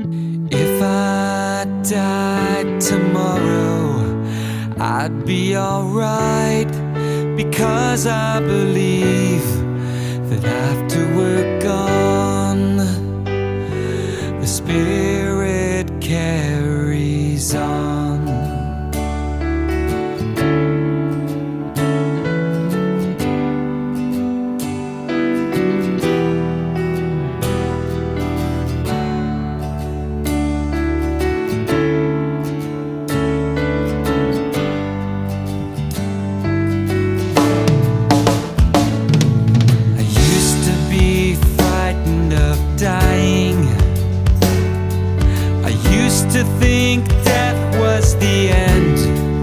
If I died tomorrow, I'd be alright, because I believe that after we're gone, the spirit carries on. Dying, I used to think death was the end.